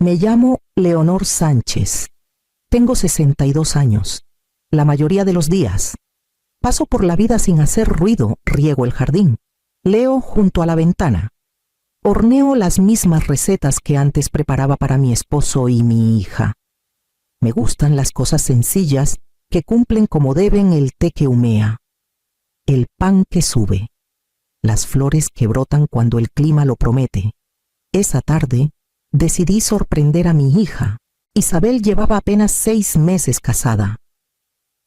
Me llamo Leonor Sánchez. Tengo 62 años. La mayoría de los días paso por la vida sin hacer ruido, riego el jardín, leo junto a la ventana, horneo las mismas recetas que antes preparaba para mi esposo y mi hija. Me gustan las cosas sencillas que cumplen como deben el té que humea, el pan que sube, las flores que brotan cuando el clima lo promete. Esa tarde decidí sorprender a mi hija. Isabel llevaba apenas 6 meses casada,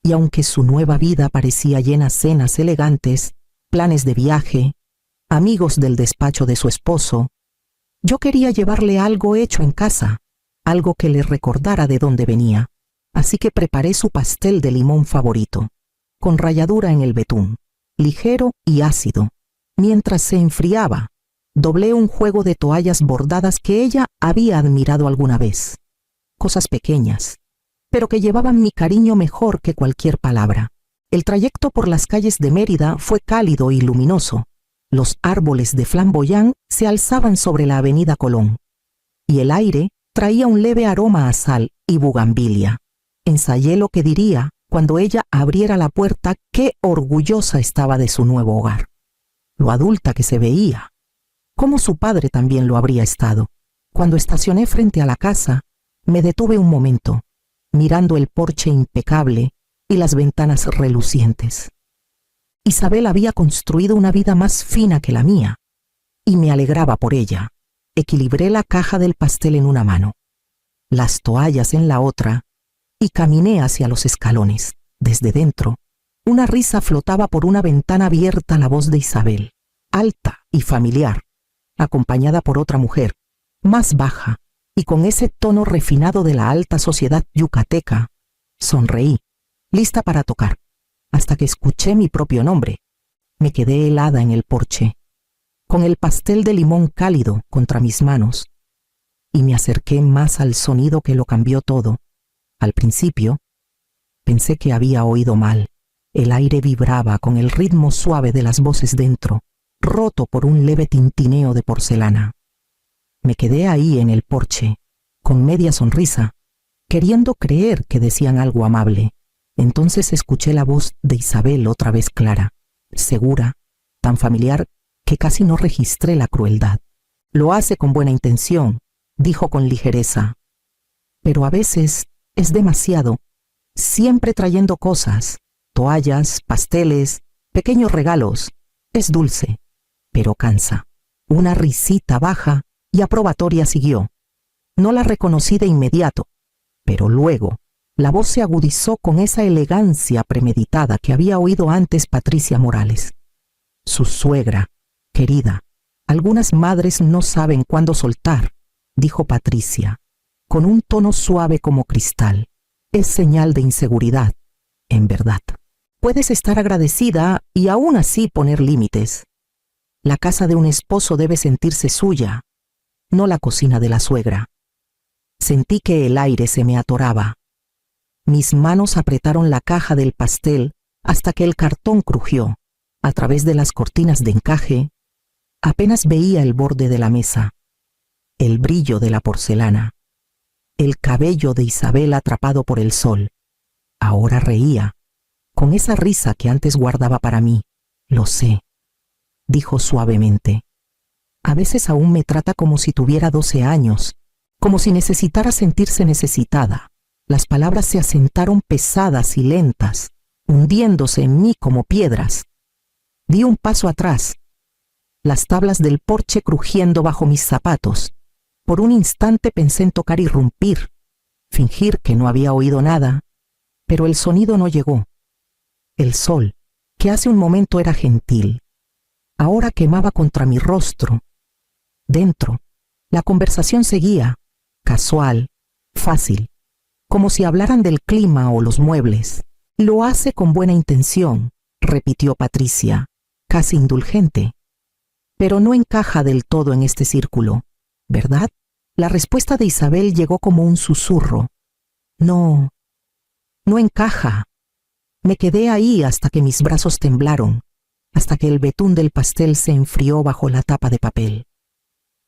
y aunque su nueva vida parecía llena cenas elegantes, planes de viaje, amigos del despacho de su esposo, yo quería llevarle algo hecho en casa, algo que le recordara de dónde venía. Así que preparé su pastel de limón favorito, con ralladura en el betún, ligero y ácido. Mientras se enfriaba, doblé un juego de toallas bordadas que ella había admirado alguna vez. Cosas pequeñas, pero que llevaban mi cariño mejor que cualquier palabra. El trayecto por las calles de Mérida fue cálido y luminoso. Los árboles de flamboyán se alzaban sobre la avenida Colón, y el aire traía un leve aroma a sal y bugambilia. Ensayé lo que diría cuando ella abriera la puerta. Qué orgullosa estaba de su nuevo hogar. Lo adulta que se veía, como su padre también lo habría estado. Cuando estacioné frente a la casa, me detuve un momento, mirando el porche impecable y las ventanas relucientes. Isabel había construido una vida más fina que la mía, y me alegraba por ella. Equilibré la caja del pastel en una mano, las toallas en la otra, y caminé hacia los escalones. Desde dentro, una risa flotaba por una ventana abierta. La voz de Isabel, alta y familiar, acompañada por otra mujer, más baja, y con ese tono refinado de la alta sociedad yucateca. Sonreí, lista para tocar, hasta que escuché mi propio nombre. Me quedé helada en el porche, con el pastel de limón cálido contra mis manos, y me acerqué más al sonido que lo cambió todo. Al principio, pensé que había oído mal. El aire vibraba con el ritmo suave de las voces dentro, roto por un leve tintineo de porcelana. Me quedé ahí en el porche, con media sonrisa, queriendo creer que decían algo amable. Entonces escuché la voz de Isabel otra vez clara, segura, tan familiar que casi no registré la crueldad. Lo hace con buena intención, dijo con ligereza, pero a veces es demasiado, siempre trayendo cosas, toallas, pasteles, pequeños regalos. Es dulce, pero cansa. Una risita baja y aprobatoria siguió. No la reconocí de inmediato, pero luego la voz se agudizó con esa elegancia premeditada que había oído antes Patricia Morales. Su suegra, querida, algunas madres no saben cuándo soltar, dijo Patricia, con un tono suave como cristal. Es señal de inseguridad, en verdad. Puedes estar agradecida y aún así poner límites. La casa de un esposo debe sentirse suya, no la cocina de la suegra. Sentí que el aire se me atoraba. Mis manos apretaron la caja del pastel hasta que el cartón crujió. A través de las cortinas de encaje, apenas veía el borde de la mesa, el brillo de la porcelana, el cabello de Isabel atrapado por el sol. Ahora reía, con esa risa que antes guardaba para mí. Lo sé, dijo suavemente. A veces aún me trata como si tuviera 12 años, como si necesitara sentirse necesitada. Las palabras se asentaron pesadas y lentas, hundiéndose en mí como piedras. Di un paso atrás, las tablas del porche crujiendo bajo mis zapatos. Por un instante pensé en tocar irrumpir, fingir que no había oído nada, pero el sonido no llegó. El sol, que hace un momento era gentil, ahora quemaba contra mi rostro. Dentro, la conversación seguía, casual, fácil, como si hablaran del clima o los muebles. Lo hace con buena intención, repitió Patricia, casi indulgente. Pero no encaja del todo en este círculo, ¿verdad? La respuesta de Isabel llegó como un susurro. No encaja. Me quedé ahí hasta que mis brazos temblaron, hasta que el betún del pastel se enfrió bajo la tapa de papel.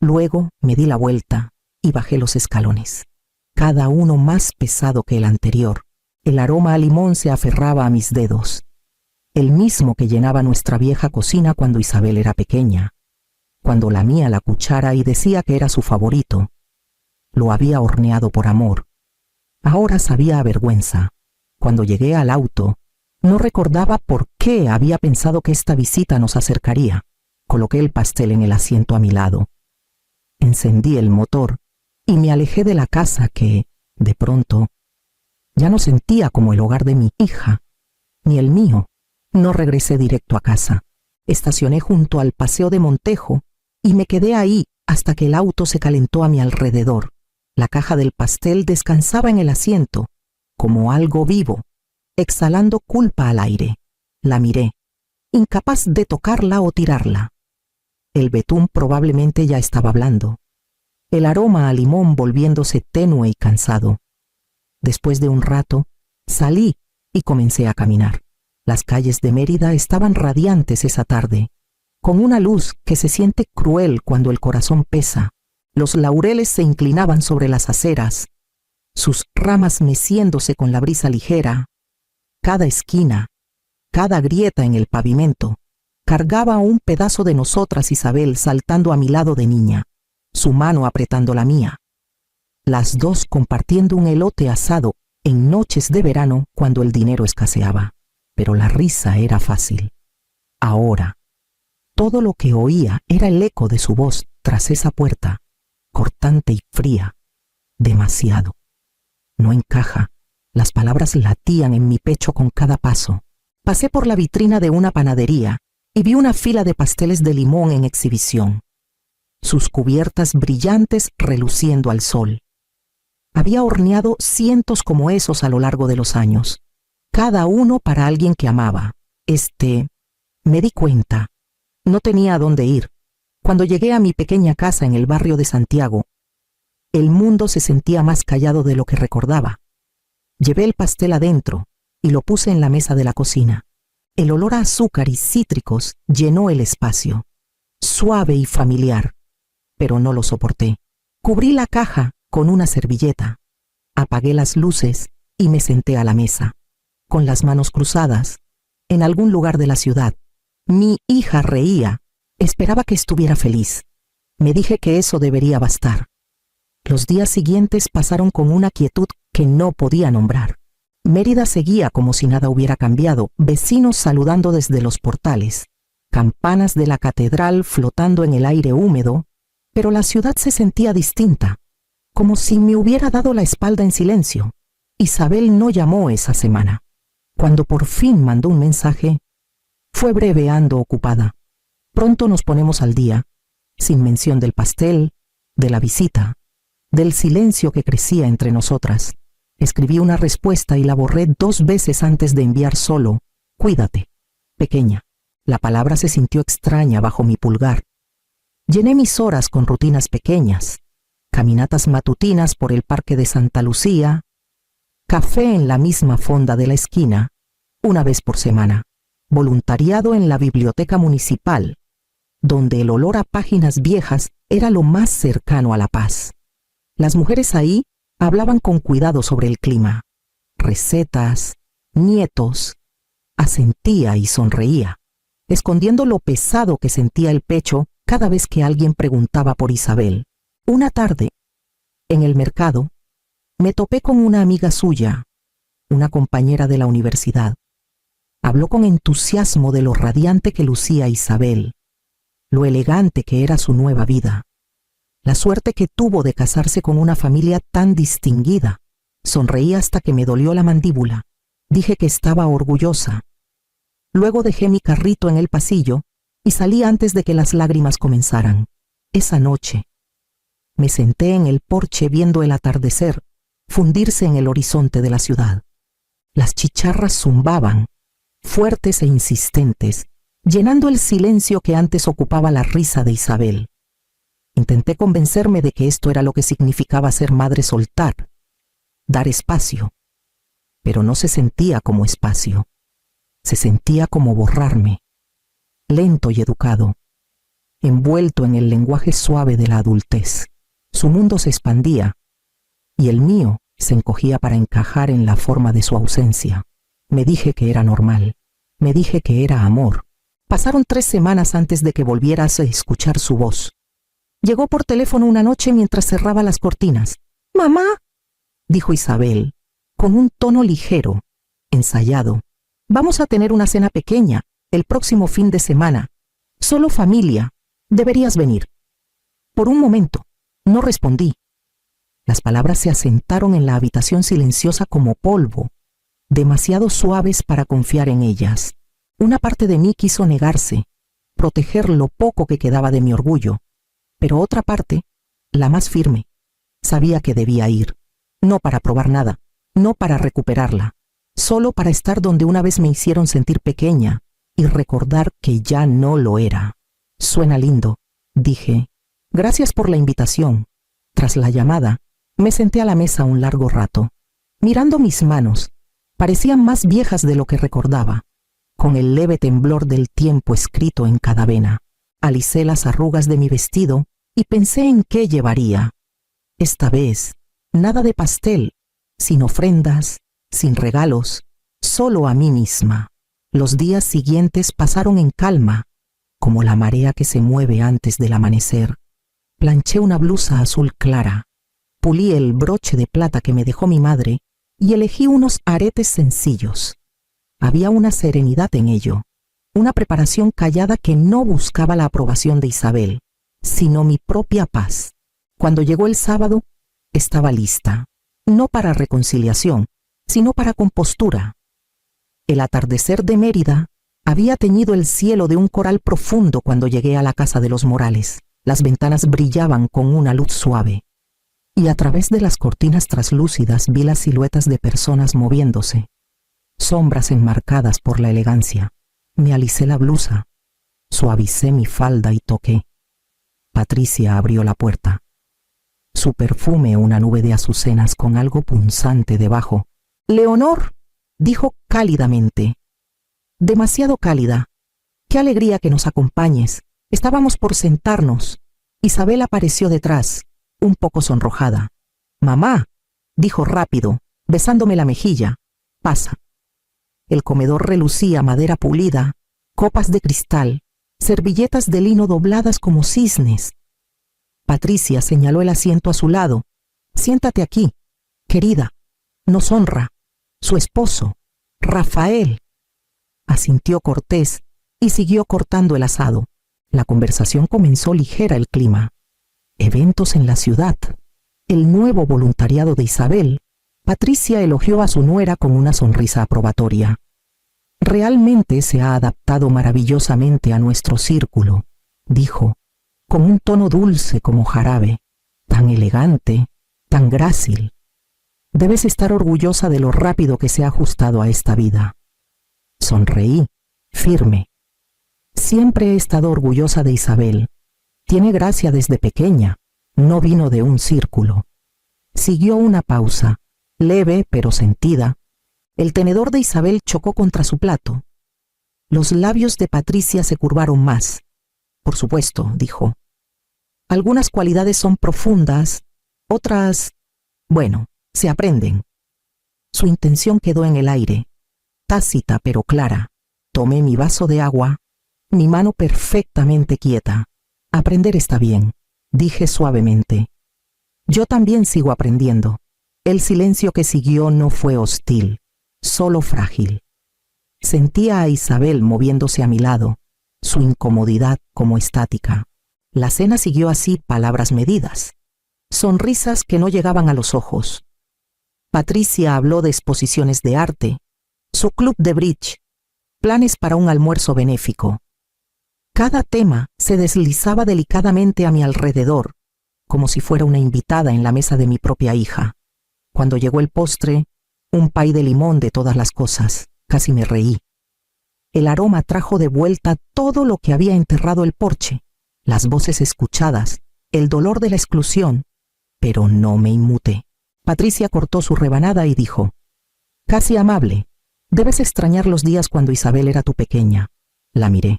Luego me di la vuelta, y bajé los escalones, cada uno más pesado que el anterior. El aroma a limón se aferraba a mis dedos, el mismo que llenaba nuestra vieja cocina cuando Isabel era pequeña, cuando lamía la cuchara y decía que era su favorito. Lo había horneado por amor. Ahora sabía a vergüenza. Cuando llegué al auto, no recordaba por qué había pensado que esta visita nos acercaría. Coloqué el pastel en el asiento a mi lado. Encendí el motor y me alejé de la casa que, de pronto, ya no sentía como el hogar de mi hija, ni el mío. No regresé directo a casa. Estacioné junto al Paseo de Montejo y me quedé ahí hasta que el auto se calentó a mi alrededor. La caja del pastel descansaba en el asiento, como algo vivo, exhalando culpa al aire. La miré, incapaz de tocarla o tirarla. El betún probablemente ya estaba blando, el aroma a limón volviéndose tenue y cansado. Después de un rato, salí y comencé a caminar. Las calles de Mérida estaban radiantes esa tarde, con una luz que se siente cruel cuando el corazón pesa. Los laureles se inclinaban sobre las aceras, sus ramas meciéndose con la brisa ligera. Cada esquina, cada grieta en el pavimento, cargaba un pedazo de nosotras Isabel saltando a mi lado de niña, su mano apretando la mía. Las dos compartiendo un elote asado en noches de verano cuando el dinero escaseaba. Pero la risa era fácil. Ahora, todo lo que oía era el eco de su voz tras esa puerta, cortante y fría, demasiado. No encaja, las palabras latían en mi pecho con cada paso. Pasé por la vitrina de una panadería y vi una fila de pasteles de limón en exhibición, sus cubiertas brillantes reluciendo al sol. Había horneado cientos como esos a lo largo de los años, cada uno para alguien que amaba. Me di cuenta, no tenía a dónde ir. Cuando llegué a mi pequeña casa en el barrio de Santiago, el mundo se sentía más callado de lo que recordaba. Llevé el pastel adentro y lo puse en la mesa de la cocina. El olor a azúcar y cítricos llenó el espacio, suave y familiar, pero no lo soporté. Cubrí la caja con una servilleta, apagué las luces y me senté a la mesa, con las manos cruzadas, en algún lugar de la ciudad. Mi hija reía, esperaba que estuviera feliz. Me dije que eso debería bastar. Los días siguientes pasaron con una quietud que no podía nombrar. Mérida seguía como si nada hubiera cambiado, vecinos saludando desde los portales, campanas de la catedral flotando en el aire húmedo, pero la ciudad se sentía distinta, como si me hubiera dado la espalda en silencio. Isabel no llamó esa semana. Cuando por fin mandó un mensaje, fue breve, ando ocupada. Pronto nos ponemos al día, sin mención del pastel, de la visita, del silencio que crecía entre nosotras. Escribí una respuesta y la borré 2 veces antes de enviar solo: cuídate, pequeña. La palabra se sintió extraña bajo mi pulgar. Llené mis horas con rutinas pequeñas, caminatas matutinas por el Parque de Santa Lucía, café en la misma fonda de la esquina, una vez por semana, voluntariado en la biblioteca municipal, donde el olor a páginas viejas era lo más cercano a la paz. Las mujeres ahí hablaban con cuidado sobre el clima, recetas, nietos. Asentía y sonreía, escondiendo lo pesado que sentía el pecho cada vez que alguien preguntaba por Isabel. Una tarde, en el mercado, me topé con una amiga suya, una compañera de la universidad. Habló con entusiasmo de lo radiante que lucía Isabel, lo elegante que era su nueva vida, la suerte que tuvo de casarse con una familia tan distinguida. Sonreí hasta que me dolió la mandíbula. Dije que estaba orgullosa. Luego dejé mi carrito en el pasillo y salí antes de que las lágrimas comenzaran. Esa noche, me senté en el porche viendo el atardecer fundirse en el horizonte de la ciudad. Las chicharras zumbaban, fuertes e insistentes, llenando el silencio que antes ocupaba la risa de Isabel. Intenté convencerme de que esto era lo que significaba ser madre: soltar, dar espacio. Pero no se sentía como espacio. Se sentía como borrarme, lento y educado, envuelto en el lenguaje suave de la adultez. Su mundo se expandía y el mío se encogía para encajar en la forma de su ausencia. Me dije que era normal. Me dije que era amor. Pasaron 3 semanas antes de que volvieras a escuchar su voz. Llegó por teléfono una noche mientras cerraba las cortinas. «Mamá», dijo Isabel, con un tono ligero, ensayado. «Vamos a tener una cena pequeña el próximo fin de semana. Solo familia. Deberías venir». Por un momento, no respondí. Las palabras se asentaron en la habitación silenciosa como polvo, demasiado suaves para confiar en ellas. Una parte de mí quiso negarse, proteger lo poco que quedaba de mi orgullo, pero otra parte, la más firme, sabía que debía ir, no para probar nada, no para recuperarla, solo para estar donde una vez me hicieron sentir pequeña y recordar que ya no lo era. «Suena lindo», dije. «Gracias por la invitación». Tras la llamada, me senté a la mesa un largo rato. Mirando mis manos, parecían más viejas de lo que recordaba, con el leve temblor del tiempo escrito en cada vena. Alicé las arrugas de mi vestido y pensé en qué llevaría. Esta vez, nada de pastel, sin ofrendas, sin regalos, solo a mí misma. Los días siguientes pasaron en calma, como la marea que se mueve antes del amanecer. Planché una blusa azul clara, pulí el broche de plata que me dejó mi madre y elegí unos aretes sencillos. Había una serenidad en ello, una preparación callada que no buscaba la aprobación de Isabel, sino mi propia paz. Cuando llegó el sábado, estaba lista, no para reconciliación, sino para compostura. El atardecer de Mérida había teñido el cielo de un coral profundo cuando llegué a la casa de los Morales. Las ventanas brillaban con una luz suave, y a través de las cortinas traslúcidas vi las siluetas de personas moviéndose, sombras enmarcadas por la elegancia. Me alicé la blusa, suavicé mi falda y toqué. Patricia abrió la puerta. Su perfume una nube de azucenas con algo punzante debajo. «Leonor», dijo cálidamente. «Demasiado cálida. Qué alegría que nos acompañes». Estábamos por sentarnos. Isabel apareció detrás, un poco sonrojada. «Mamá», dijo rápido, besándome la mejilla. «Pasa». El comedor relucía madera pulida, copas de cristal, servilletas de lino dobladas como cisnes. Patricia señaló el asiento a su lado. «Siéntate aquí, querida. Nos honra. Su esposo, Rafael». Asintió cortés y siguió cortando el asado. La conversación comenzó ligera el clima. Eventos en la ciudad. El nuevo voluntariado de Isabel. Patricia elogió a su nuera con una sonrisa aprobatoria. «Realmente se ha adaptado maravillosamente a nuestro círculo», dijo, con un tono dulce como jarabe. «Tan elegante, tan grácil. Debes estar orgullosa de lo rápido que se ha ajustado a esta vida». Sonreí, firme. Siempre he estado orgullosa de Isabel. Tiene gracia desde pequeña. No vino de un círculo. Siguió una pausa, leve pero sentida. El tenedor de Isabel chocó contra su plato. Los labios de Patricia se curvaron más. «Por supuesto», dijo. «Algunas cualidades son profundas, otras, bueno, se aprenden». Su intención quedó en el aire, tácita pero clara. Tomé mi vaso de agua, mi mano perfectamente quieta. «Aprender está bien», dije suavemente. «Yo también sigo aprendiendo». El silencio que siguió no fue hostil, solo frágil. Sentía a Isabel moviéndose a mi lado, su incomodidad como estática. La cena siguió así, palabras medidas, sonrisas que no llegaban a los ojos. Patricia habló de exposiciones de arte, su club de bridge, planes para un almuerzo benéfico. Cada tema se deslizaba delicadamente a mi alrededor, como si fuera una invitada en la mesa de mi propia hija. Cuando llegó el postre, un pay de limón de todas las cosas, casi me reí. El aroma trajo de vuelta todo lo que había enterrado el porche, las voces escuchadas, el dolor de la exclusión, pero no me inmuté. Patricia cortó su rebanada y dijo: «Casi amable, debes extrañar los días cuando Isabel era tu pequeña». La miré.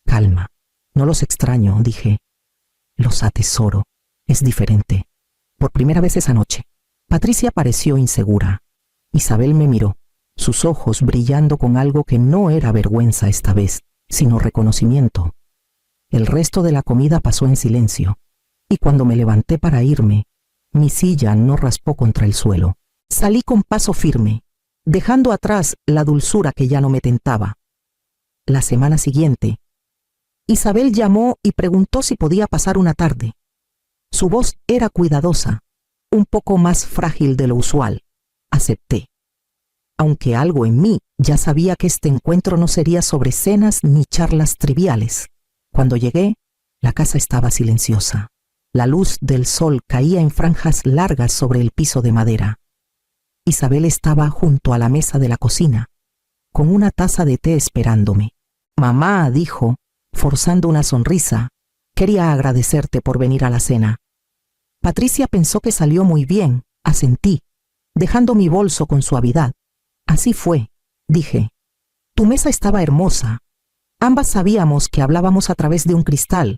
«Calma, no los extraño», dije. «Los atesoro». Es diferente. Por primera vez esa noche, Patricia pareció insegura. Isabel me miró, sus ojos brillando con algo que no era vergüenza esta vez, sino reconocimiento. El resto de la comida pasó en silencio, y cuando me levanté para irme, mi silla no raspó contra el suelo. Salí con paso firme, dejando atrás la dulzura que ya no me tentaba. La semana siguiente, Isabel llamó y preguntó si podía pasar una tarde. Su voz era cuidadosa, un poco más frágil de lo usual. Acepté, aunque algo en mí ya sabía que este encuentro no sería sobre cenas ni charlas triviales. Cuando llegué, la casa estaba silenciosa. La luz del sol caía en franjas largas sobre el piso de madera. Isabel estaba junto a la mesa de la cocina, con una taza de té esperándome. Mamá, dijo, forzando una sonrisa, quería agradecerte por venir a la cena. Patricia pensó que salió muy bien, asentí, dejando mi bolso con suavidad. Así fue, dije. Tu mesa estaba hermosa. Ambas sabíamos que hablábamos a través de un cristal,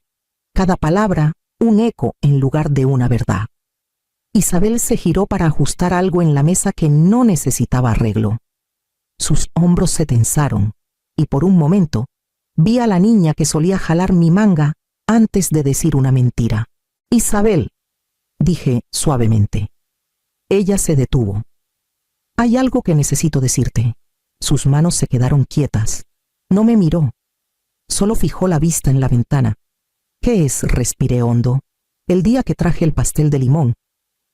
cada palabra un eco en lugar de una verdad. Isabel se giró para ajustar algo en la mesa que no necesitaba arreglo. Sus hombros se tensaron, y por un momento vi a la niña que solía jalar mi manga antes de decir una mentira. Isabel, dije suavemente. Ella se detuvo. Hay algo que necesito decirte. Sus manos se quedaron quietas. No me miró. Solo fijó la vista en la ventana. ¿Qué es? Respiré hondo. El día que traje el pastel de limón,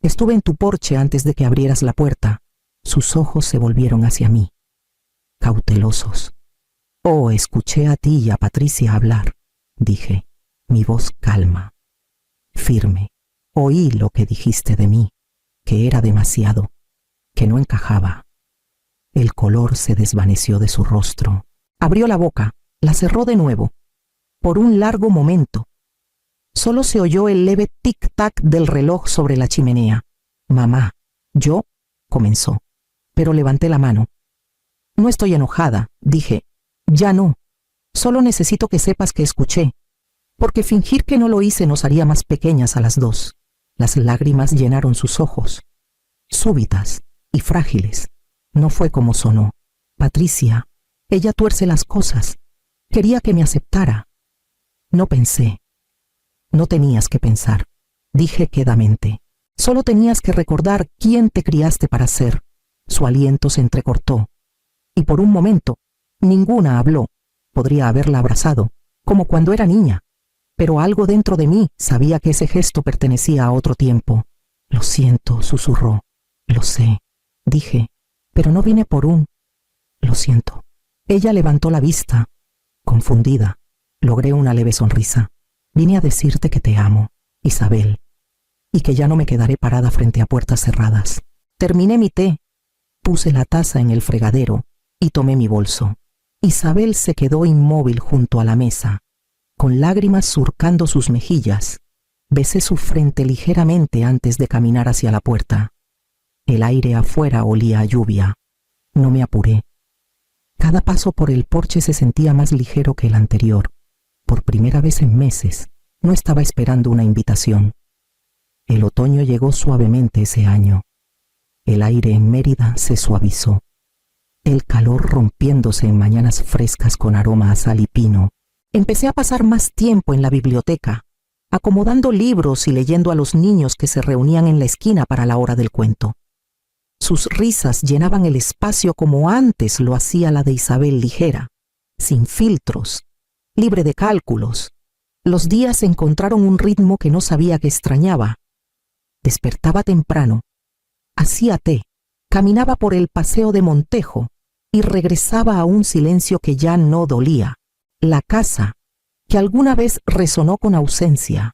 estuve en tu porche antes de que abrieras la puerta. Sus ojos se volvieron hacia mí, cautelosos. Oh, escuché a ti y a Patricia hablar, dije, mi voz calma, firme. Oí lo que dijiste de mí, que era demasiado, que no encajaba. El color se desvaneció de su rostro. Abrió la boca, la cerró de nuevo. Por un largo momento, solo se oyó el leve tic-tac del reloj sobre la chimenea. Mamá, yo, comenzó, pero levanté la mano. No estoy enojada, dije. Ya no. Solo necesito que sepas que escuché, porque fingir que no lo hice nos haría más pequeñas a las dos. Las lágrimas llenaron sus ojos, súbitas y frágiles. No fue como sonó. Patricia, ella tuerce las cosas. Quería que me aceptara. No pensé. No tenías que pensar, dije quedamente. Solo tenías que recordar quién te criaste para ser. Su aliento se entrecortó, y por un momento, ninguna habló. Podría haberla abrazado, como cuando era niña, pero algo dentro de mí sabía que ese gesto pertenecía a otro tiempo. Lo siento, susurró. Lo sé, dije, pero no vine por un... Lo siento. Ella levantó la vista, confundida. Logré una leve sonrisa. Vine a decirte que te amo, Isabel, y que ya no me quedaré parada frente a puertas cerradas. Terminé mi té, puse la taza en el fregadero y tomé mi bolso. Isabel se quedó inmóvil junto a la mesa, con lágrimas surcando sus mejillas. Besé su frente ligeramente antes de caminar hacia la puerta. El aire afuera olía a lluvia. No me apuré. Cada paso por el porche se sentía más ligero que el anterior. Por primera vez en meses, no estaba esperando una invitación. El otoño llegó suavemente ese año. El aire en Mérida se suavizó. El calor rompiéndose en mañanas frescas con aroma a sal y pino. Empecé a pasar más tiempo en la biblioteca, acomodando libros y leyendo a los niños que se reunían en la esquina para la hora del cuento. Sus risas llenaban el espacio como antes lo hacía la de Isabel, ligera, sin filtros, libre de cálculos. Los días encontraron un ritmo que no sabía que extrañaba. Despertaba temprano, hacía té, caminaba por el paseo de Montejo y regresaba a un silencio que ya no dolía. La casa, que alguna vez resonó con ausencia,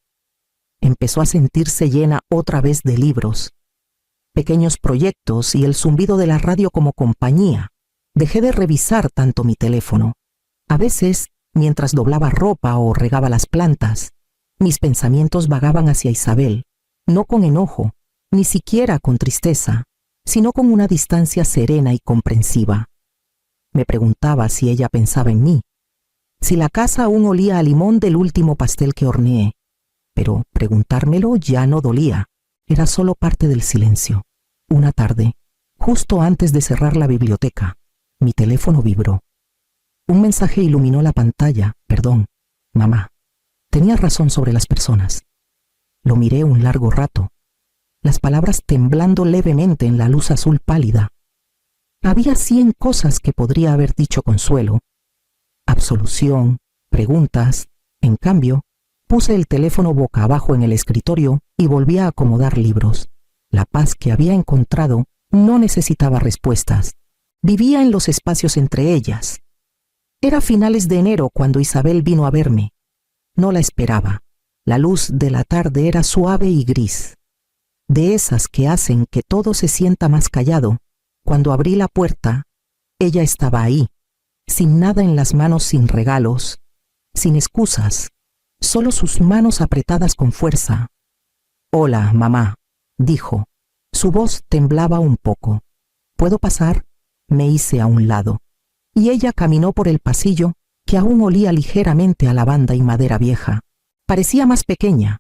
empezó a sentirse llena otra vez de libros, pequeños proyectos y el zumbido de la radio como compañía. Dejé de revisar tanto mi teléfono. A veces, mientras doblaba ropa o regaba las plantas, mis pensamientos vagaban hacia Isabel, no con enojo, ni siquiera con tristeza, sino con una distancia serena y comprensiva. Me preguntaba si ella pensaba en mí, si la casa aún olía a limón del último pastel que horneé, pero preguntármelo ya no dolía. Era solo parte del silencio. Una tarde, justo antes de cerrar la biblioteca, mi teléfono vibró. Un mensaje iluminó la pantalla. Perdón, mamá. Tenía razón sobre las personas. Lo miré un largo rato, las palabras temblando levemente en la luz azul pálida. Había 100 cosas que podría haber dicho consuelo, absolución, preguntas. En cambio, puse el teléfono boca abajo en el escritorio y volví a acomodar libros. La paz que había encontrado no necesitaba respuestas. Vivía en los espacios entre ellas. Era finales de enero cuando Isabel vino a verme. No la esperaba. La luz de la tarde era suave y gris, de esas que hacen que todo se sienta más callado. Cuando abrí la puerta, ella estaba ahí, sin nada en las manos, sin regalos, sin excusas, solo sus manos apretadas con fuerza. «Hola, mamá», dijo. Su voz temblaba un poco. «¿Puedo pasar?». Me hice a un lado, y ella caminó por el pasillo, que aún olía ligeramente a lavanda y madera vieja. Parecía más pequeña.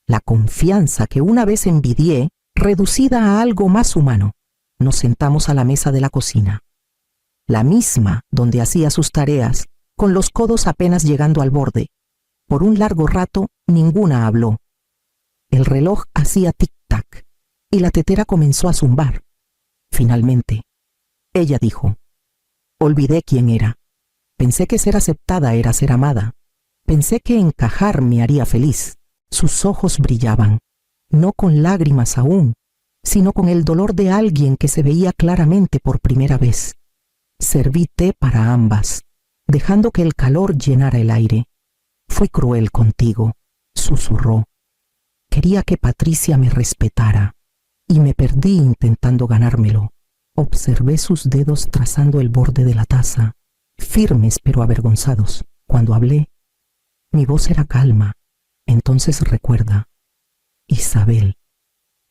La confianza que una vez envidié, reducida a algo más humano. Nos sentamos a la mesa de la cocina, la misma donde hacía sus tareas, con los codos apenas llegando al borde. Por un largo rato, ninguna habló. El reloj hacía tic-tac, y la tetera comenzó a zumbar. Finalmente, ella dijo: «Olvidé quién era. Pensé que ser aceptada era ser amada. Pensé que encajar me haría feliz». Sus ojos brillaban, no con lágrimas aún, sino con el dolor de alguien que se veía claramente por primera vez. Serví té para ambas, dejando que el calor llenara el aire. «Fui cruel contigo», susurró. «Quería que Patricia me respetara, y me perdí intentando ganármelo». Observé sus dedos trazando el borde de la taza, firmes pero avergonzados. Cuando hablé, mi voz era calma. Entonces recuerda: «Isabel,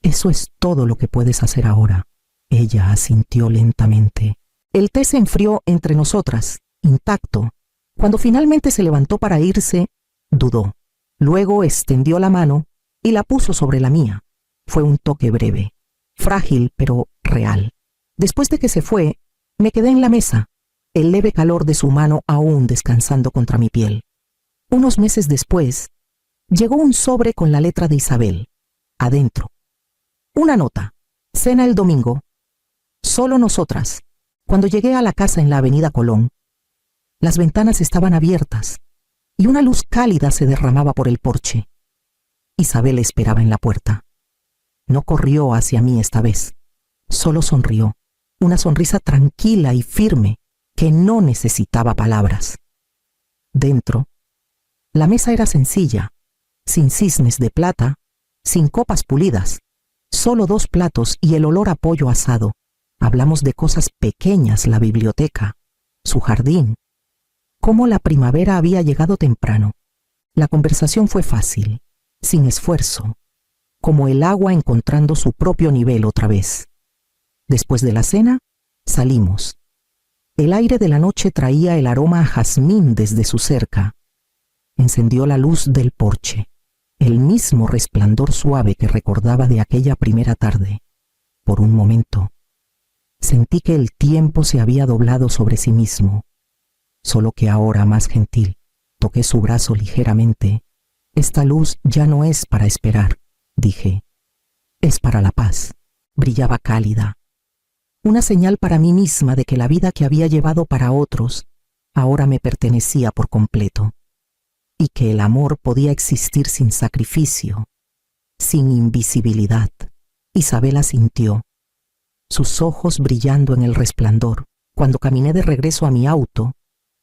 eso es todo lo que puedes hacer ahora». Ella asintió lentamente. El té se enfrió entre nosotras, intacto. Cuando finalmente se levantó para irse, dudó. Luego extendió la mano y la puso sobre la mía. Fue un toque breve, frágil pero real. Después de que se fue, me quedé en la mesa, el leve calor de su mano aún descansando contra mi piel. Unos meses después, llegó un sobre con la letra de Isabel. Adentro, una nota: «Cena el domingo. Solo nosotras». Cuando llegué a la casa en la avenida Colón, las ventanas estaban abiertas y una luz cálida se derramaba por el porche. Isabel esperaba en la puerta. No corrió hacia mí esta vez, solo sonrió, una sonrisa tranquila y firme que no necesitaba palabras. Dentro, la mesa era sencilla, sin cisnes de plata, sin copas pulidas, solo 2 platos y el olor a pollo asado. Hablamos de cosas pequeñas: la biblioteca, su jardín, cómo la primavera había llegado temprano. La conversación fue fácil, sin esfuerzo, como el agua encontrando su propio nivel otra vez. Después de la cena, salimos. El aire de la noche traía el aroma a jazmín desde su cerca. Encendió la luz del porche, el mismo resplandor suave que recordaba de aquella primera tarde. Por un momento, sentí que el tiempo se había doblado sobre sí mismo, solo que ahora más gentil. Toqué su brazo ligeramente. «Esta luz ya no es para esperar», dije. «Es para la paz». Brillaba cálida. Una señal para mí misma de que la vida que había llevado para otros ahora me pertenecía por completo, y que el amor podía existir sin sacrificio, sin invisibilidad. Isabel asintió, sus ojos brillando en el resplandor. Cuando caminé de regreso a mi auto,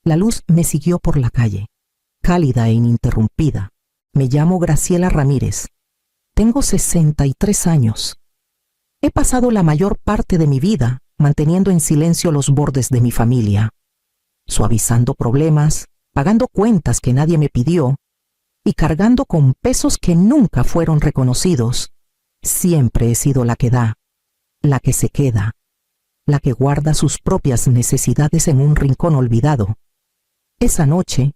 la luz me siguió por la calle, cálida e ininterrumpida. «Me llamo Graciela Ramírez. Tengo 63 años. He pasado la mayor parte de mi vida manteniendo en silencio los bordes de mi familia, suavizando problemas, pagando cuentas que nadie me pidió y cargando con pesos que nunca fueron reconocidos. Siempre he sido la que da, la que se queda, la que guarda sus propias necesidades en un rincón olvidado. Esa noche,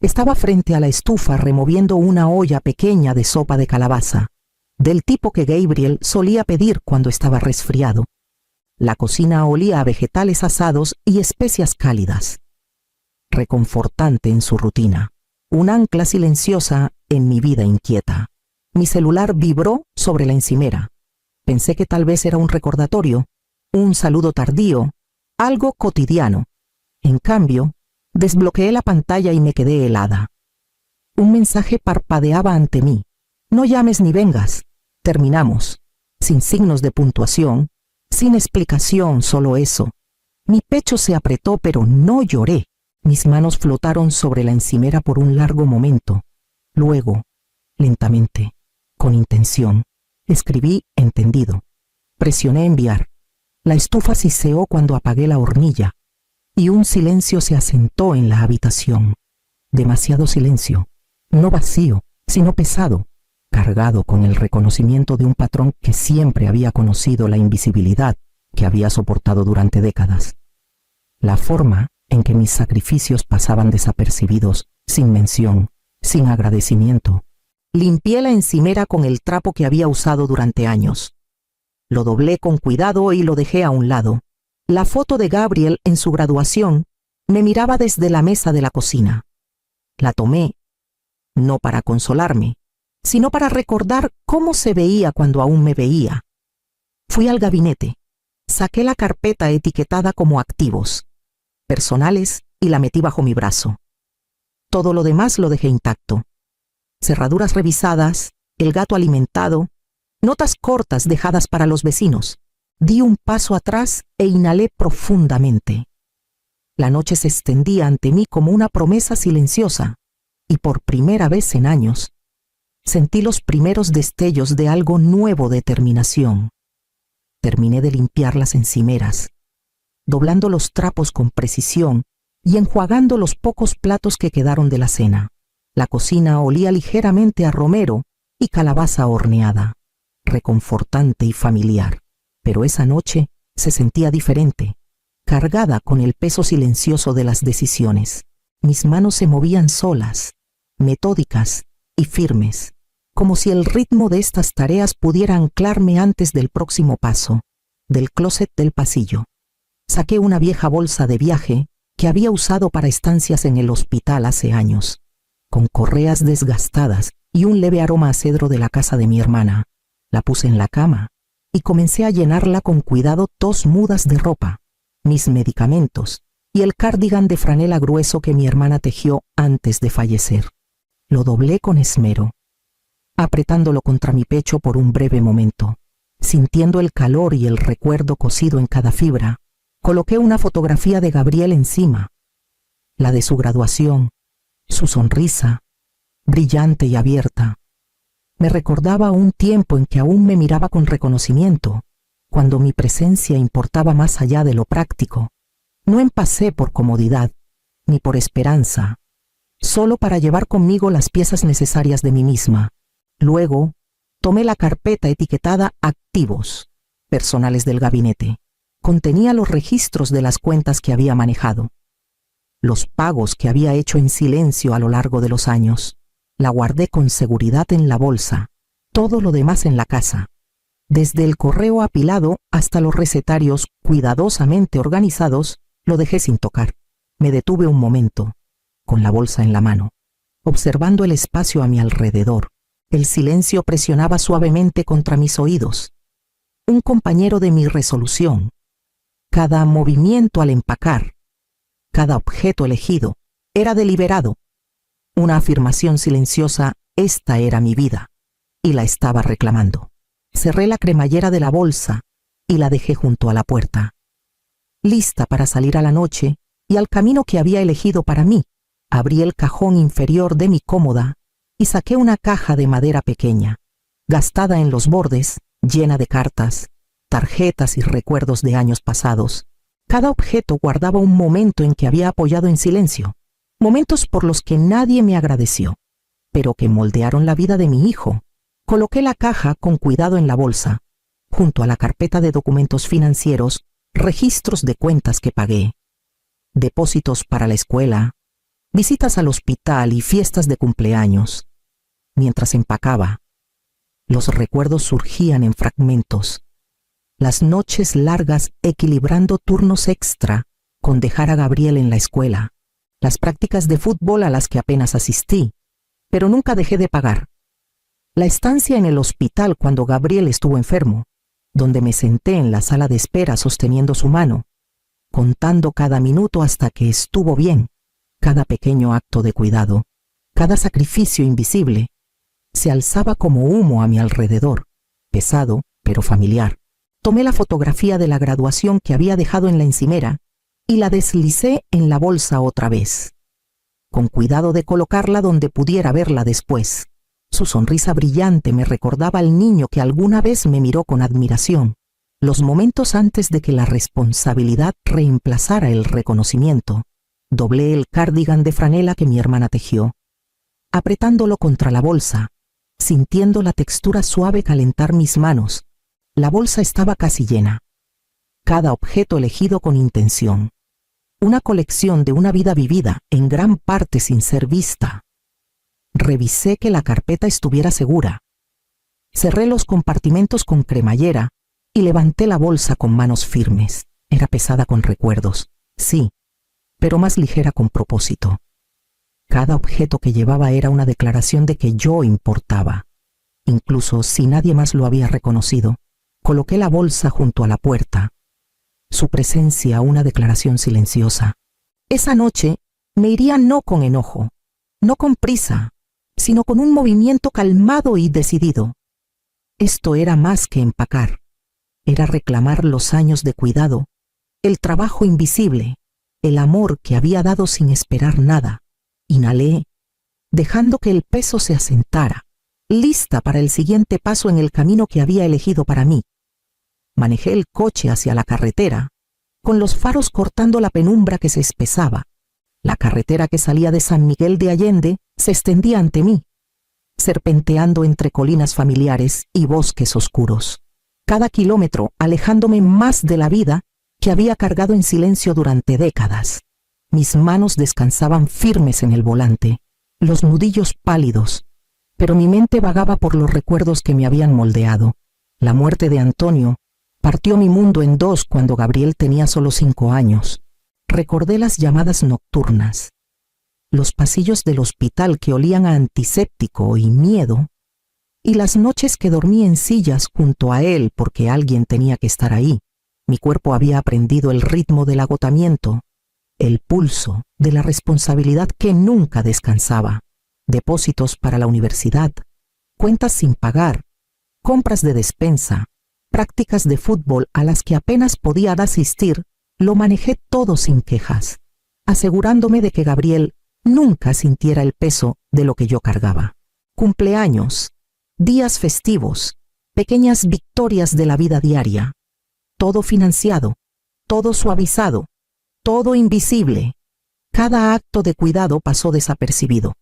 Estaba frente a la estufa removiendo una olla pequeña de sopa de calabaza, del tipo que Gabriel solía pedir cuando estaba resfriado. La cocina olía a vegetales asados y especias cálidas. Reconfortante en su rutina, un ancla silenciosa en mi vida inquieta. Mi celular vibró sobre la encimera. Pensé que tal vez era un recordatorio, un saludo tardío, algo cotidiano. En cambio, desbloqueé la pantalla y me quedé helada. Un mensaje parpadeaba ante mí. No llames ni vengas. Terminamos. Sin signos de puntuación, sin explicación, solo eso. Mi pecho se apretó, pero no lloré. Mis manos flotaron sobre la encimera por un largo momento. Luego, lentamente, con intención, escribí entendido. Presioné enviar. La estufa siseó cuando apagué la hornilla, y un silencio se asentó en la habitación. Demasiado silencio, no vacío, sino pesado, cargado con el reconocimiento de un patrón que siempre había conocido la invisibilidad que había soportado durante décadas. La forma en que mis sacrificios pasaban desapercibidos, sin mención, sin agradecimiento. Limpié la encimera con el trapo que había usado durante años. Lo doblé con cuidado y lo dejé a un lado. La foto de Gabriel en su graduación me miraba desde la mesa de la cocina. La tomé, no para consolarme, sino para recordar cómo se veía cuando aún me veía. Fui al gabinete, saqué la carpeta etiquetada como activos, personales, y la metí bajo mi brazo. Todo lo demás lo dejé intacto. Cerraduras revisadas, el gato alimentado, notas cortas dejadas para los vecinos. Di un paso atrás e inhalé profundamente. La noche se extendía ante mí como una promesa silenciosa, y por primera vez en años, sentí los primeros destellos de algo nuevo de determinación. Terminé de limpiar las encimeras, doblando los trapos con precisión y enjuagando los pocos platos que quedaron de la cena. La cocina olía ligeramente a romero y calabaza horneada, reconfortante y familiar. Pero esa noche se sentía diferente, cargada con el peso silencioso de las decisiones. Mis manos se movían solas, metódicas y firmes, como si el ritmo de estas tareas pudiera anclarme antes del próximo paso. Del closet del pasillo saqué una vieja bolsa de viaje que había usado para estancias en el hospital hace años, con correas desgastadas y un leve aroma a cedro de la casa de mi hermana. La puse en la cama y comencé a llenarla con cuidado 2 mudas de ropa, mis medicamentos y el cardigan de franela grueso que mi hermana tejió antes de fallecer. Lo doblé con esmero, apretándolo contra mi pecho por un breve momento. Sintiendo el calor y el recuerdo cosido en cada fibra, coloqué una fotografía de Gabriel encima, la de su graduación, su sonrisa, brillante y abierta. Me recordaba un tiempo en que aún me miraba con reconocimiento, cuando mi presencia importaba más allá de lo práctico. No empacé por comodidad, ni por esperanza, solo para llevar conmigo las piezas necesarias de mí misma. Luego, tomé la carpeta etiquetada Activos, personales del gabinete. Contenía los registros de las cuentas que había manejado, los pagos que había hecho en silencio a lo largo de los años. La guardé con seguridad en la bolsa, todo lo demás en la casa. Desde el correo apilado hasta los recetarios cuidadosamente organizados, lo dejé sin tocar. Me detuve un momento, con la bolsa en la mano, observando el espacio a mi alrededor. El silencio presionaba suavemente contra mis oídos. Un compañero de mi resolución. Cada movimiento al empacar, cada objeto elegido, era deliberado. Una afirmación silenciosa: esta era mi vida, y la estaba reclamando. Cerré la cremallera de la bolsa y la dejé junto a la puerta, lista para salir a la noche y al camino que había elegido para mí. Abrí el cajón inferior de mi cómoda y saqué una caja de madera pequeña, gastada en los bordes, llena de cartas, tarjetas y recuerdos de años pasados. Cada objeto guardaba un momento en que había apoyado en silencio, momentos por los que nadie me agradeció, pero que moldearon la vida de mi hijo. Coloqué la caja con cuidado en la bolsa, junto a la carpeta de documentos financieros, registros de cuentas que pagué, depósitos para la escuela, visitas al hospital y fiestas de cumpleaños. Mientras empacaba, los recuerdos surgían en fragmentos. Las noches largas equilibrando turnos extra con dejar a Gabriel en la escuela. Las prácticas de fútbol a las que apenas asistí, pero nunca dejé de pagar. La estancia en el hospital cuando Gabriel estuvo enfermo, donde me senté en la sala de espera sosteniendo su mano, contando cada minuto hasta que estuvo bien, cada pequeño acto de cuidado, cada sacrificio invisible, se alzaba como humo a mi alrededor, pesado pero familiar. Tomé la fotografía de la graduación que había dejado en la encimera y la deslicé en la bolsa otra vez, con cuidado de colocarla donde pudiera verla después. Su sonrisa brillante me recordaba al niño que alguna vez me miró con admiración, los momentos antes de que la responsabilidad reemplazara el reconocimiento. Doblé el cardigan de franela que mi hermana tejió, apretándolo contra la bolsa, sintiendo la textura suave calentar mis manos. La bolsa estaba casi llena. Cada objeto elegido con intención. Una colección de una vida vivida, en gran parte sin ser vista. Revisé que la carpeta estuviera segura. Cerré los compartimentos con cremallera y levanté la bolsa con manos firmes. Era pesada con recuerdos, sí, pero más ligera con propósito. Cada objeto que llevaba era una declaración de que yo importaba. Incluso si nadie más lo había reconocido, coloqué la bolsa junto a la puerta. Su presencia una declaración silenciosa. Esa noche me iría no con enojo, no con prisa, sino con un movimiento calmado y decidido. Esto era más que empacar. Era reclamar los años de cuidado, el trabajo invisible, el amor que había dado sin esperar nada. Inhalé, dejando que el peso se asentara, lista para el siguiente paso en el camino que había elegido para mí. Manejé el coche hacia la carretera, con los faros cortando la penumbra que se espesaba. La carretera que salía de San Miguel de Allende se extendía ante mí, serpenteando entre colinas familiares y bosques oscuros. Cada kilómetro alejándome más de la vida que había cargado en silencio durante décadas. Mis manos descansaban firmes en el volante, los nudillos pálidos, pero mi mente vagaba por los recuerdos que me habían moldeado. La muerte de Antonio partió mi mundo en dos cuando Gabriel tenía solo 5 años. Recordé las llamadas nocturnas, los pasillos del hospital que olían a antiséptico y miedo, y las noches que dormí en sillas junto a él porque alguien tenía que estar ahí. Mi cuerpo había aprendido el ritmo del agotamiento, el pulso de la responsabilidad que nunca descansaba. Depósitos para la universidad, cuentas sin pagar, compras de despensa, prácticas de fútbol a las que apenas podía asistir, lo manejé todo sin quejas, asegurándome de que Gabriel nunca sintiera el peso de lo que yo cargaba. Cumpleaños, días festivos, pequeñas victorias de la vida diaria, todo financiado, todo suavizado, todo invisible. Cada acto de cuidado pasó desapercibido,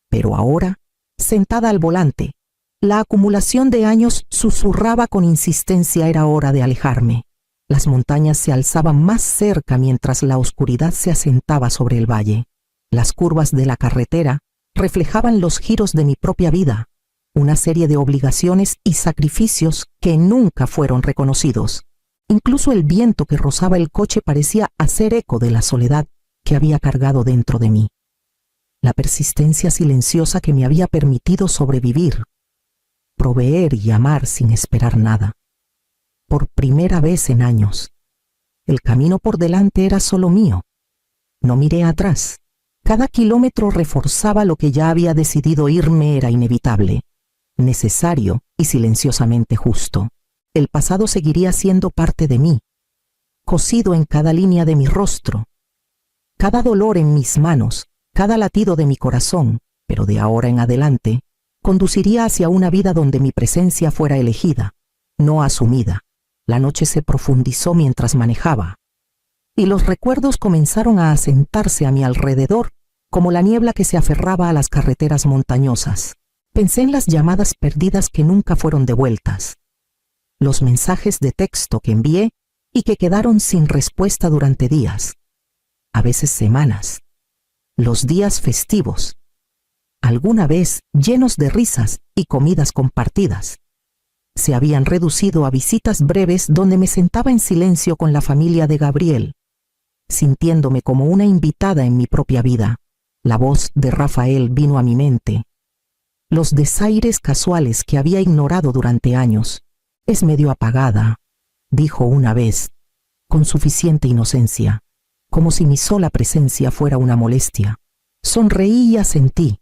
pero ahora, sentada al volante, la acumulación de años susurraba con insistencia: era hora de alejarme. Las montañas se alzaban más cerca mientras la oscuridad se asentaba sobre el valle. Las curvas de la carretera reflejaban los giros de mi propia vida, una serie de obligaciones y sacrificios que nunca fueron reconocidos. Incluso el viento que rozaba el coche parecía hacer eco de la soledad que había cargado dentro de mí. La persistencia silenciosa que me había permitido sobrevivir, proveer y amar sin esperar nada. Por primera vez en años, el camino por delante era solo mío. No miré atrás. Cada kilómetro reforzaba lo que ya había decidido. Irme era inevitable, necesario y silenciosamente justo. El pasado seguiría siendo parte de mí, cosido en cada línea de mi rostro, cada dolor en mis manos, cada latido de mi corazón, pero de ahora en adelante, conduciría hacia una vida donde mi presencia fuera elegida, no asumida. La noche se profundizó mientras manejaba, y los recuerdos comenzaron a asentarse a mi alrededor como la niebla que se aferraba a las carreteras montañosas. Pensé en las llamadas perdidas que nunca fueron devueltas, los mensajes de texto que envié y que quedaron sin respuesta durante días, a veces semanas. los días festivos, alguna vez llenos de risas y comidas compartidas, se habían reducido a visitas breves donde me sentaba en silencio con la familia de Gabriel, sintiéndome como una invitada en mi propia vida. La voz de Rafael vino a mi mente. Los desaires casuales que había ignorado durante años. Es medio apagada, dijo una vez, con suficiente inocencia, como si mi sola presencia fuera una molestia. Sonreí y asentí,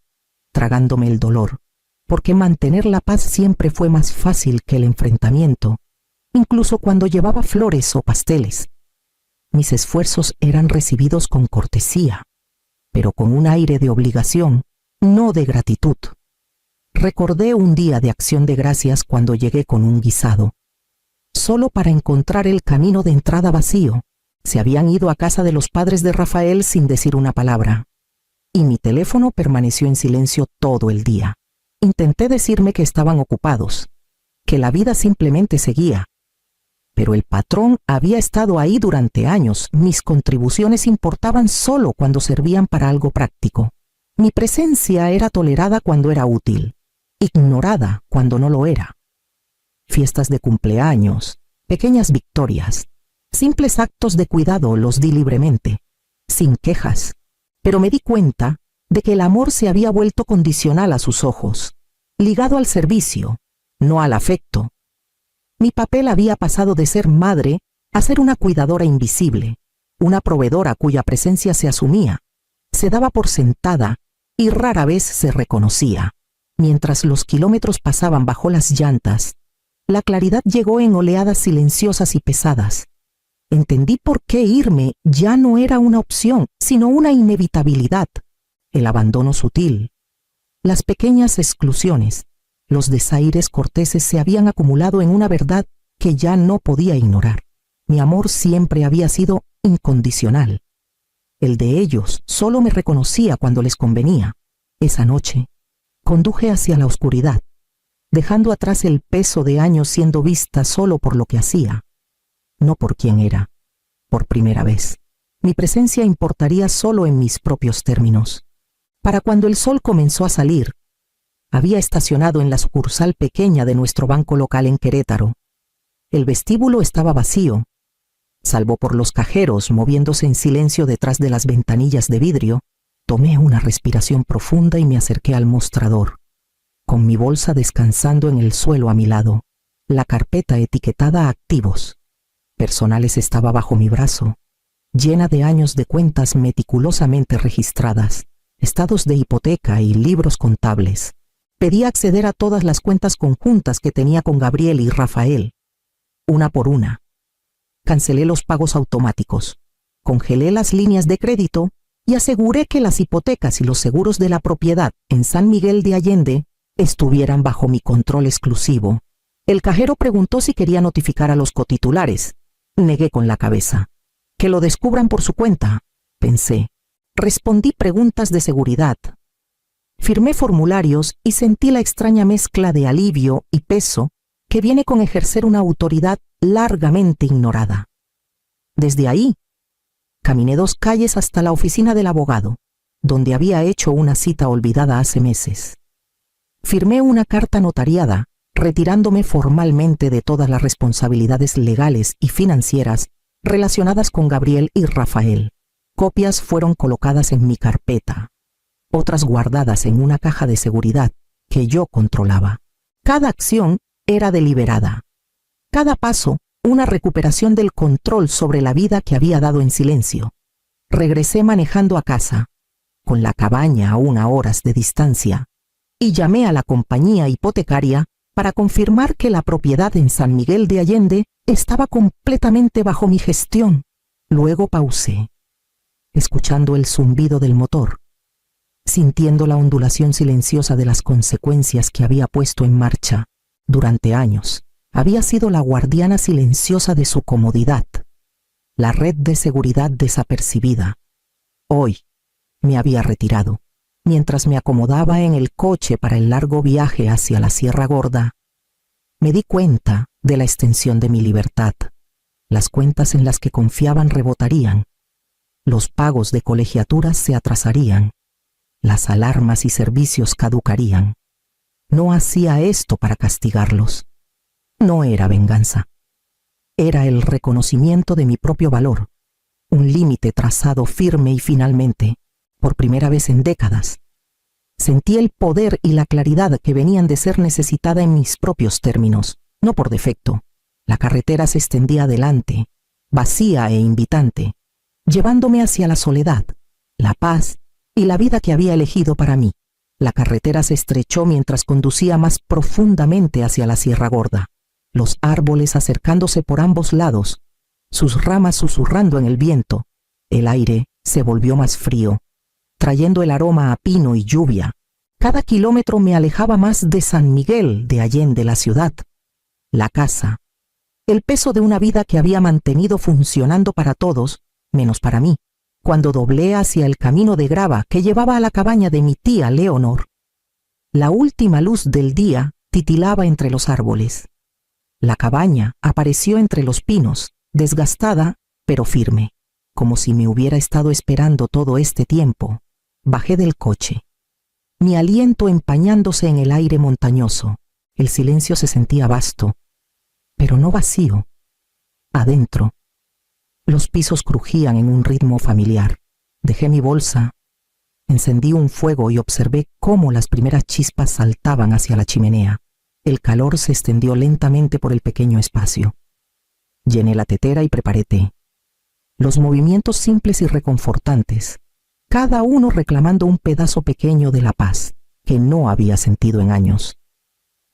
tragándome el dolor, porque mantener la paz siempre fue más fácil que el enfrentamiento, incluso cuando llevaba flores o pasteles. Mis esfuerzos eran recibidos con cortesía, pero con un aire de obligación, no de gratitud. Recordé un día de acción de gracias cuando llegué con un guisado, solo para encontrar el camino de entrada vacío. Se habían ido a casa de los padres de Rafael sin decir una palabra, y mi teléfono permaneció en silencio todo el día. Intenté decirme que estaban ocupados, que la vida simplemente seguía. Pero el patrón había estado ahí durante años. Mis contribuciones importaban solo cuando servían para algo práctico. Mi presencia era tolerada cuando era útil, ignorada cuando no lo era. Fiestas de cumpleaños, pequeñas victorias, simples actos de cuidado los di libremente, sin quejas. Pero me di cuenta de que el amor se había vuelto condicional a sus ojos, ligado al servicio, no al afecto. Mi papel había pasado de ser madre a ser una cuidadora invisible, una proveedora cuya presencia se asumía, se daba por sentada y rara vez se reconocía. Mientras los kilómetros pasaban bajo las llantas, la claridad llegó en oleadas silenciosas y pesadas. Entendí por qué irme ya no era una opción, sino una inevitabilidad. El abandono sutil, las pequeñas exclusiones, los desaires corteses se habían acumulado en una verdad que ya no podía ignorar. Mi amor siempre había sido incondicional. El de ellos solo me reconocía cuando les convenía. Esa noche, conduje hacia la oscuridad, dejando atrás el peso de años siendo vista solo por lo que hacía, no por quién era. Por primera vez, mi presencia importaría solo en mis propios términos. Para cuando el sol comenzó a salir, había estacionado en la sucursal pequeña de nuestro banco local en Querétaro. El vestíbulo estaba vacío, salvo por los cajeros moviéndose en silencio detrás de las ventanillas de vidrio. Tomé una respiración profunda y me acerqué al mostrador, con mi bolsa descansando en el suelo a mi lado, la carpeta etiquetada Activos Personales estaba bajo mi brazo, llena de años de cuentas meticulosamente registradas, estados de hipoteca y libros contables. Pedí acceder a todas las cuentas conjuntas que tenía con Gabriel y Rafael, una por una. Cancelé los pagos automáticos, congelé las líneas de crédito y aseguré que las hipotecas y los seguros de la propiedad en San Miguel de Allende estuvieran bajo mi control exclusivo. El cajero preguntó si quería notificar a los cotitulares. Negué con la cabeza. Que lo descubran por su cuenta, pensé. Respondí preguntas de seguridad. Firmé formularios y sentí la extraña mezcla de alivio y peso que viene con ejercer una autoridad largamente ignorada. Desde ahí, caminé 2 calles hasta la oficina del abogado, donde había hecho una cita olvidada hace meses. Firmé una carta notariada, retirándome formalmente de todas las responsabilidades legales y financieras relacionadas con Gabriel y Rafael. Copias fueron colocadas en mi carpeta, otras guardadas en una caja de seguridad que yo controlaba. Cada acción era deliberada. Cada paso, una recuperación del control sobre la vida que había dado en silencio. Regresé manejando a casa, con la cabaña aún a horas de distancia, y llamé a la compañía hipotecaria para confirmar que la propiedad en San Miguel de Allende estaba completamente bajo mi gestión. Luego pausé, escuchando el zumbido del motor, sintiendo la ondulación silenciosa de las consecuencias que había puesto en marcha. Durante años, había sido la guardiana silenciosa de su comodidad, la red de seguridad desapercibida. Hoy me había retirado. Mientras me acomodaba en el coche para el largo viaje hacia la Sierra Gorda, me di cuenta de la extensión de mi libertad. Las cuentas en las que confiaban rebotarían. Los pagos de colegiaturas se atrasarían. Las alarmas y servicios caducarían. No hacía esto para castigarlos. No era venganza. Era el reconocimiento de mi propio valor. Un límite trazado firme y finalmente, por primera vez en décadas. Sentí el poder y la claridad que venían de ser necesitada en mis propios términos, no por defecto. La carretera se extendía adelante, vacía e invitante, llevándome hacia la soledad, la paz y la vida que había elegido para mí. La carretera se estrechó mientras conducía más profundamente hacia la Sierra Gorda, los árboles acercándose por ambos lados, sus ramas susurrando en el viento. El aire se volvió más frío, trayendo el aroma a pino y lluvia. Cada kilómetro me alejaba más de San Miguel de Allende, la ciudad, la casa, el peso de una vida que había mantenido funcionando para todos, menos para mí. Cuando doblé hacia el camino de grava que llevaba a la cabaña de mi tía Leonor, la última luz del día titilaba entre los árboles. La cabaña apareció entre los pinos, desgastada, pero firme, como si me hubiera estado esperando todo este tiempo. Bajé del coche, mi aliento empañándose en el aire montañoso. El silencio se sentía vasto, pero no vacío. Adentro, los pisos crujían en un ritmo familiar. Dejé mi bolsa, encendí un fuego y observé cómo las primeras chispas saltaban hacia la chimenea. El calor se extendió lentamente por el pequeño espacio. Llené la tetera y preparé té. Los movimientos simples y reconfortantes, cada uno reclamando un pedazo pequeño de la paz que no había sentido en años.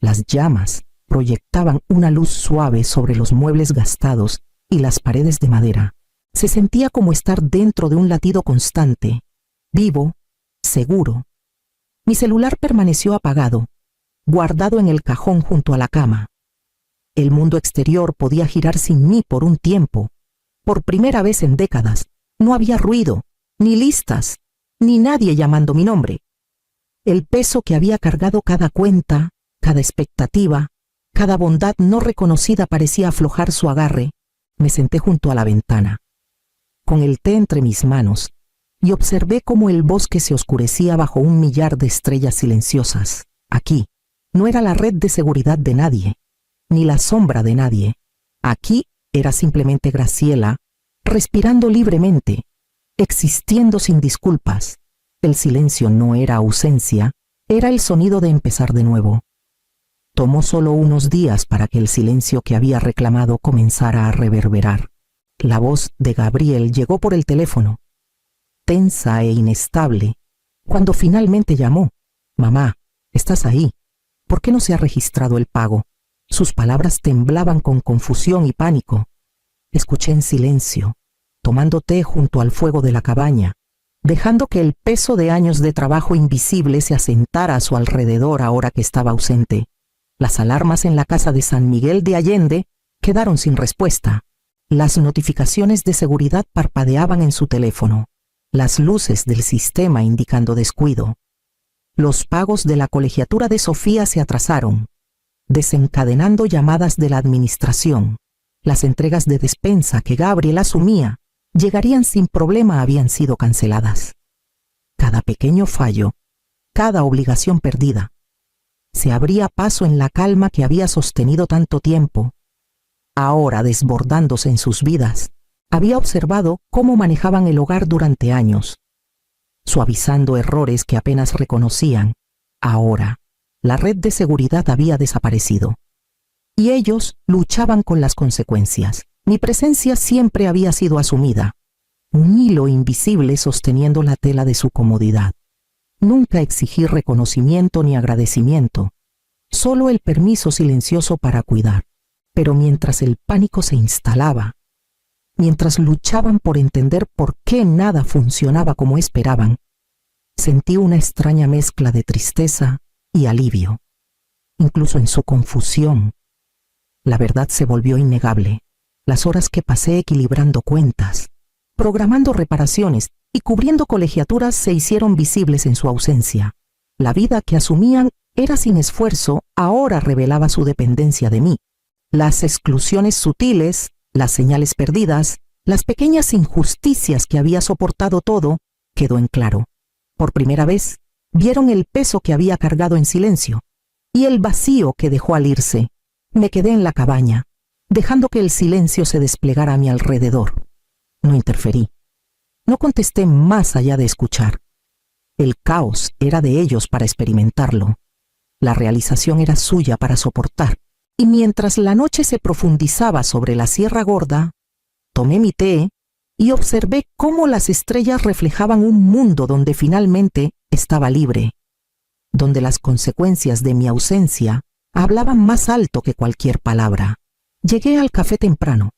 Las llamas proyectaban una luz suave sobre los muebles gastados y las paredes de madera. Se sentía como estar dentro de un latido constante, vivo, seguro. Mi celular permaneció apagado, guardado en el cajón junto a la cama. El mundo exterior podía girar sin mí por un tiempo. Por primera vez en décadas, no había ruido, ni listas, ni nadie llamando mi nombre. El peso que había cargado cada cuenta, cada expectativa, cada bondad no reconocida parecía aflojar su agarre. Me senté junto a la ventana, con el té entre mis manos, y observé cómo el bosque se oscurecía bajo un millar de estrellas silenciosas. Aquí no era la red de seguridad de nadie, ni la sombra de nadie. Aquí era simplemente Graciela, respirando libremente, existiendo sin disculpas. El silencio no era ausencia, era el sonido de empezar de nuevo. Tomó solo unos días para que el silencio que había reclamado comenzara a reverberar. La voz de Gabriel llegó por el teléfono, tensa e inestable, cuando finalmente llamó. «Mamá, ¿estás ahí? ¿Por qué no se ha registrado el pago?» Sus palabras temblaban con confusión y pánico. Escuché en silencio, tomando té junto al fuego de la cabaña, dejando que el peso de años de trabajo invisible se asentara a su alrededor ahora que estaba ausente. Las alarmas en la casa de San Miguel de Allende quedaron sin respuesta. Las notificaciones de seguridad parpadeaban en su teléfono, las luces del sistema indicando descuido. Los pagos de la colegiatura de Sofía se atrasaron, desencadenando llamadas de la administración. Las entregas de despensa que Gabriel asumía llegarían sin problema habían sido canceladas. Cada pequeño fallo, cada obligación perdida, se abría paso en la calma que había sostenido tanto tiempo. Ahora, desbordándose en sus vidas, había observado cómo manejaban el hogar durante años, suavizando errores que apenas reconocían. Ahora, la red de seguridad había desaparecido, y ellos luchaban con las consecuencias. Mi presencia siempre había sido asumida, un hilo invisible sosteniendo la tela de su comodidad. Nunca exigí reconocimiento ni agradecimiento, solo el permiso silencioso para cuidar. Pero mientras el pánico se instalaba, mientras luchaban por entender por qué nada funcionaba como esperaban, sentí una extraña mezcla de tristeza y alivio. Incluso en su confusión, la verdad se volvió innegable. Las horas que pasé equilibrando cuentas, programando reparaciones y cubriendo colegiaturas se hicieron visibles en su ausencia. La vida que asumían era sin esfuerzo, ahora revelaba su dependencia de mí. Las exclusiones sutiles, las señales perdidas, las pequeñas injusticias que había soportado todo, quedó en claro. Por primera vez, vieron el peso que había cargado en silencio y el vacío que dejó al irse. Me quedé en la cabaña, dejando que el silencio se desplegara a mi alrededor. No interferí. No contesté más allá de escuchar. El caos era de ellos para experimentarlo. La realización era suya para soportar. Y mientras la noche se profundizaba sobre la Sierra Gorda, tomé mi té y observé cómo las estrellas reflejaban un mundo donde finalmente estaba libre, donde las consecuencias de mi ausencia hablaban más alto que cualquier palabra. Llegué al café temprano,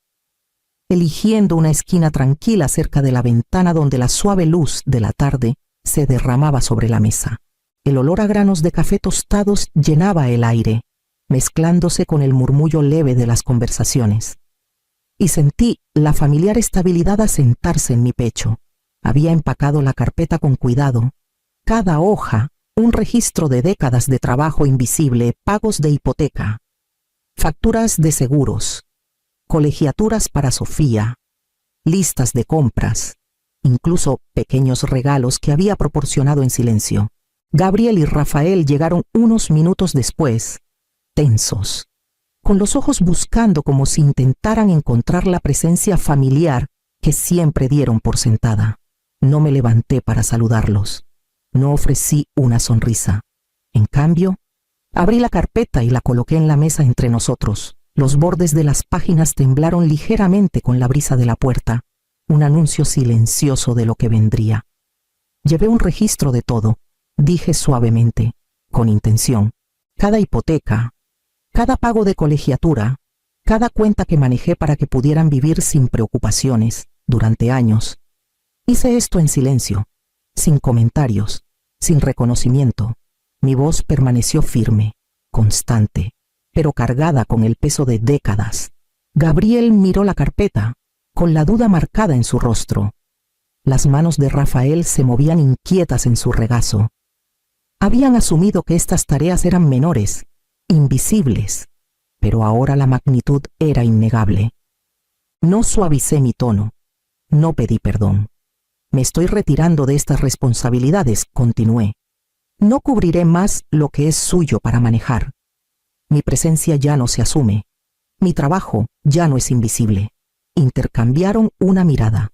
eligiendo una esquina tranquila cerca de la ventana donde la suave luz de la tarde se derramaba sobre la mesa. El olor a granos de café tostados llenaba el aire, mezclándose con el murmullo leve de las conversaciones. Y sentí la familiar estabilidad asentarse en mi pecho. Había empacado la carpeta con cuidado. Cada hoja, un registro de décadas de trabajo invisible, pagos de hipoteca, facturas de seguros, colegiaturas para Sofía, listas de compras, incluso pequeños regalos que había proporcionado en silencio. Gabriel y Rafael llegaron unos minutos después, tensos, con los ojos buscando como si intentaran encontrar la presencia familiar que siempre dieron por sentada. No me levanté para saludarlos. No ofrecí una sonrisa. En cambio, abrí la carpeta y la coloqué en la mesa entre nosotros. Los bordes de las páginas temblaron ligeramente con la brisa de la puerta, un anuncio silencioso de lo que vendría. Llevé un registro de todo, dije suavemente, con intención. Cada hipoteca, cada pago de colegiatura, cada cuenta que manejé para que pudieran vivir sin preocupaciones durante años. Hice esto en silencio, sin comentarios, sin reconocimiento. Mi voz permaneció firme, constante, pero cargada con el peso de décadas. Gabriel miró la carpeta, con la duda marcada en su rostro. Las manos de Rafael se movían inquietas en su regazo. Habían asumido que estas tareas eran menores, invisibles, pero ahora la magnitud era innegable. No suavicé mi tono, no pedí perdón. Me estoy retirando de estas responsabilidades, continué. No cubriré más lo que es suyo para manejar. Mi presencia ya no se asume. Mi trabajo ya no es invisible. Intercambiaron una mirada.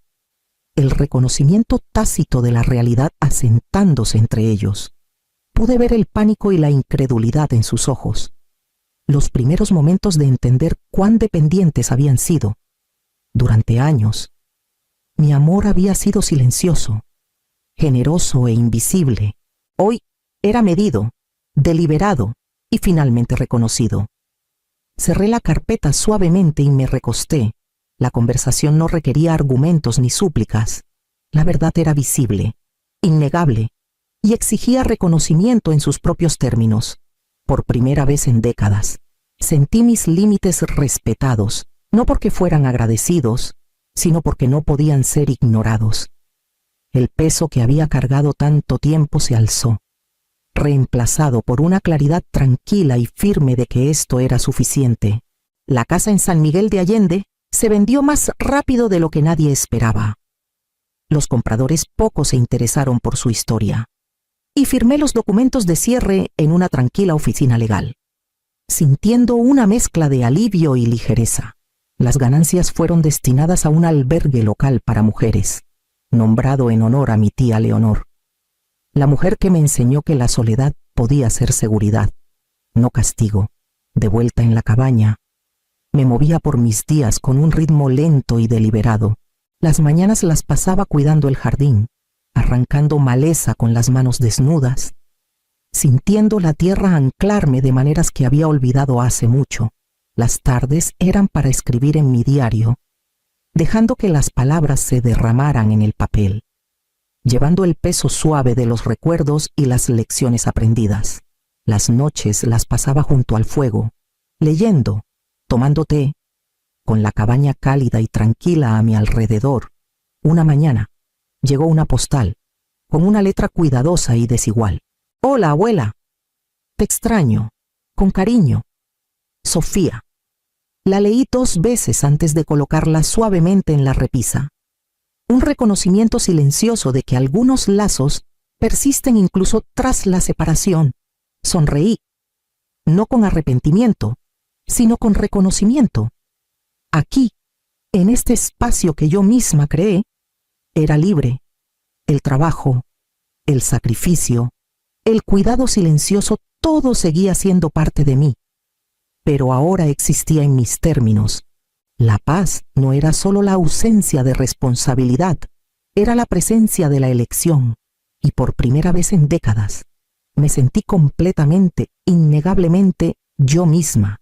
El reconocimiento tácito de la realidad asentándose entre ellos. Pude ver el pánico y la incredulidad en sus ojos. Los primeros momentos de entender cuán dependientes habían sido. Durante años, mi amor había sido silencioso, generoso e invisible. Hoy era medido, deliberado y finalmente reconocido. Cerré la carpeta suavemente y me recosté. La conversación no requería argumentos ni súplicas. La verdad era visible, innegable, y exigía reconocimiento en sus propios términos. Por primera vez en décadas, sentí mis límites respetados, no porque fueran agradecidos, sino porque no podían ser ignorados. El peso que había cargado tanto tiempo se alzó, reemplazado por una claridad tranquila y firme de que esto era suficiente. La casa en San Miguel de Allende se vendió más rápido de lo que nadie esperaba. Los compradores poco se interesaron por su historia, y firmé los documentos de cierre en una tranquila oficina legal, sintiendo una mezcla de alivio y ligereza. Las ganancias fueron destinadas a un albergue local para mujeres, nombrado en honor a mi tía Leonor, la mujer que me enseñó que la soledad podía ser seguridad, no castigo. De vuelta en la cabaña, me movía por mis días con un ritmo lento y deliberado. Las mañanas las pasaba cuidando el jardín, arrancando maleza con las manos desnudas, sintiendo la tierra anclarme de maneras que había olvidado hace mucho. Las tardes eran para escribir en mi diario, dejando que las palabras se derramaran en el papel, llevando el peso suave de los recuerdos y las lecciones aprendidas. Las noches las pasaba junto al fuego, leyendo, tomando té, con la cabaña cálida y tranquila a mi alrededor. Una mañana llegó una postal, con una letra cuidadosa y desigual. «Hola, abuela. Te extraño. Con cariño. Sofía». La leí 2 veces antes de colocarla suavemente en la repisa. Un reconocimiento silencioso de que algunos lazos persisten incluso tras la separación. Sonreí, no con arrepentimiento, sino con reconocimiento. Aquí, en este espacio que yo misma creé, era libre. El trabajo, el sacrificio, el cuidado silencioso, todo seguía siendo parte de mí. Pero ahora existía en mis términos. La paz no era solo la ausencia de responsabilidad, era la presencia de la elección. Y por primera vez en décadas, me sentí completamente, innegablemente yo misma.